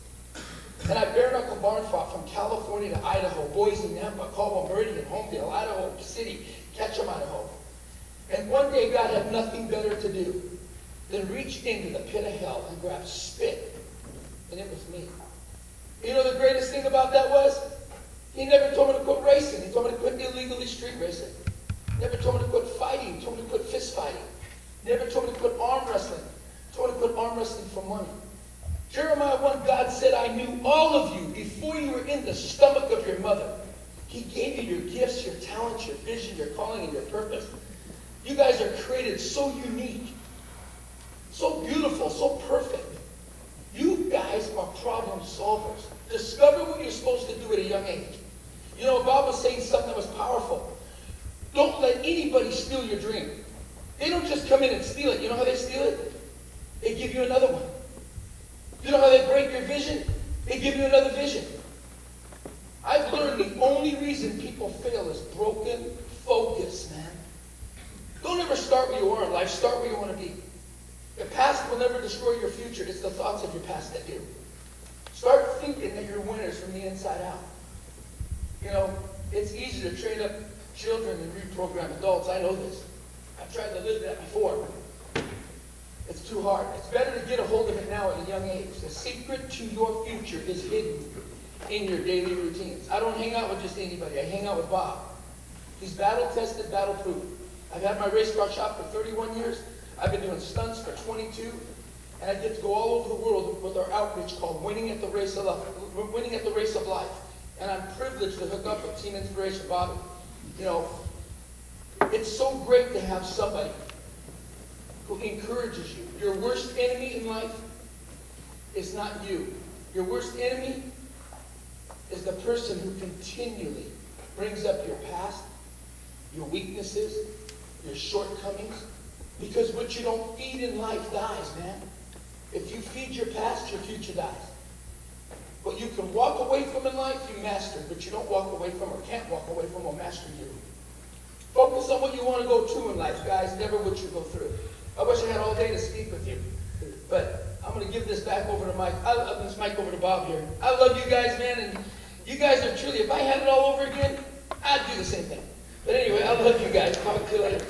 And I bare-knuckle barn fought from California to Idaho, Boise, Nampa, Caldwell, Meridian, Homedale, Idaho, City, Ketchum, Idaho. And one day God had nothing better to do than reach into the pit of hell and grab spit. And it was me. You know the greatest thing about that was? He never told me to quit racing. He told me to quit illegally street racing. Never told me to quit fighting. He told me to quit fist fighting. Never told me to quit arm wrestling. He told me to quit arm wrestling for money. Jeremiah 1, God said, I knew all of you before you were in the stomach of your mother. He gave you your gifts, your talents, your vision, your calling, and your purpose. You guys are created so unique, so beautiful, so perfect. You guys are problem solvers. Discover what you're supposed to do at a young age. You know, Bob was saying something that was powerful. Don't let anybody steal your dream. They don't just come in and steal it. You know how they steal it? They give you another one. You know how they break your vision? They give you another vision. I've learned the only reason people fail is broken focus, man. Don't ever start where you are in life. Start where you want to be. The past will never destroy your future. It's the thoughts of your past that do. Start thinking that you're winners from the inside out. You know, it's easy to train up children and reprogram adults. I know this. I've tried to live that before. It's too hard. It's better to get a hold of it now at a young age. The secret to your future is hidden in your daily routines. I don't hang out with just anybody. I hang out with Bob. He's battle-tested, battle-proof. I've had my race car shop for 31 years. I've been doing stunts for 22. And I get to go all over the world with our outreach called Winning at the Race of Life. And I'm privileged to hook up with Team Inspiration, Bobby. You know, it's so great to have somebody who encourages you. Your worst enemy in life is not you. Your worst enemy is the person who continually brings up your past, your weaknesses, your shortcomings. Because what you don't feed in life dies, man. If you feed your past, your future dies. What you can walk away from in life, you master. But you don't walk away from or can't walk away from will master you. Focus on what you want to go to in life, guys, never what you go through. I wish I had all day to speak with you. But I'm going to give this back over to Mike. This mic over to Bob here. I love you guys, man. And you guys are truly, if I had it all over again, I'd do the same thing. But anyway, I love you guys. Talk to you later.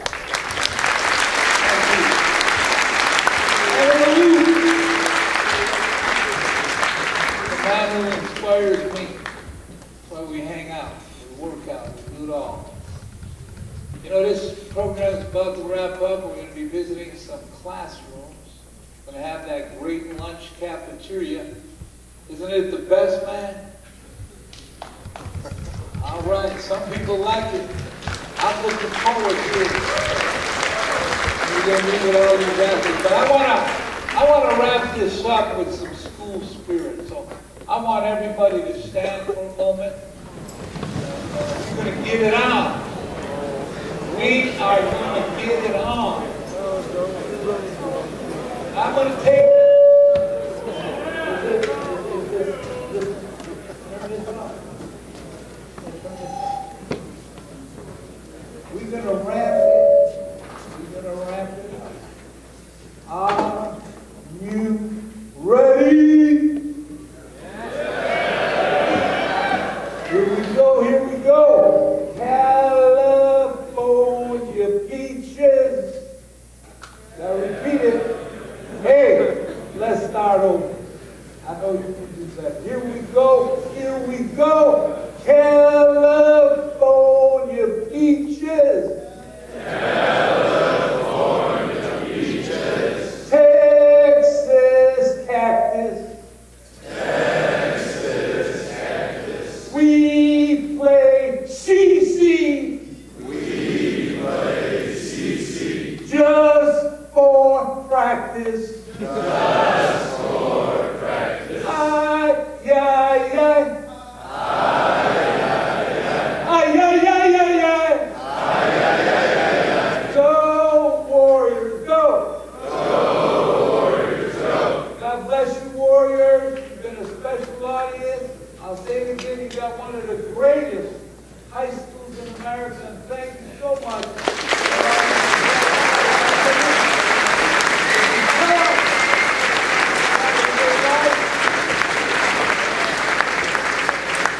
The man who inspires me. That's why we hang out, we work out, we do it all. You know, this program is about to wrap up. We're going to be visiting some classrooms. We're going to have that great lunch cafeteria. Isn't it the best, man? All right, some people like it. I'm looking forward to it. We're going to meet with all these athletes. But I want to wrap this up with some school spirit. So I want everybody to stand for a moment. We're going to get it on. We are going to get it on. I'm going to take we're going to wrap it. We're going to wrap it up. Are you ready? Here we go, here we go. California beaches. Now repeat it. Hey, let's start over. I know you can do that. Here we go, here we go. California beaches. California beaches. Texas cactus. Texas cactus. We play CC. We play CC. Just for practice. Just for practice. Ay, ay, ay. Go Warriors, go! Go Warriors, go! God bless you, Warriors. You've been a special audience. I'll say it again, you got one of the greatest high schools in America, and thank you so much.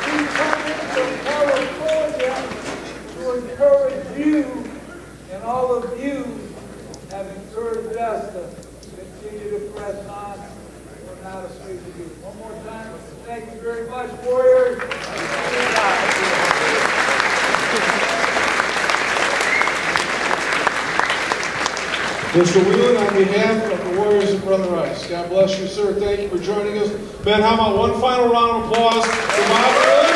We come into California to encourage you, and all of you have encouraged us to continue to press on. We're not afraid to do it. One more time, thank you very much, Warriors. Mr. Wieland, on behalf of the Warriors of Brother Rice, God bless you, sir. Thank you for joining us. Ben, how about one final round of applause for Bob Wieland?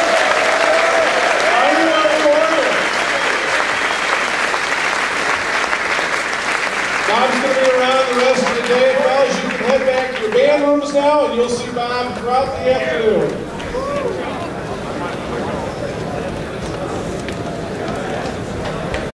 Are you ready, Warriors? Bob's going to be around the rest of the day. Fellas, you can head back to your band rooms now, and you'll see Bob throughout the afternoon.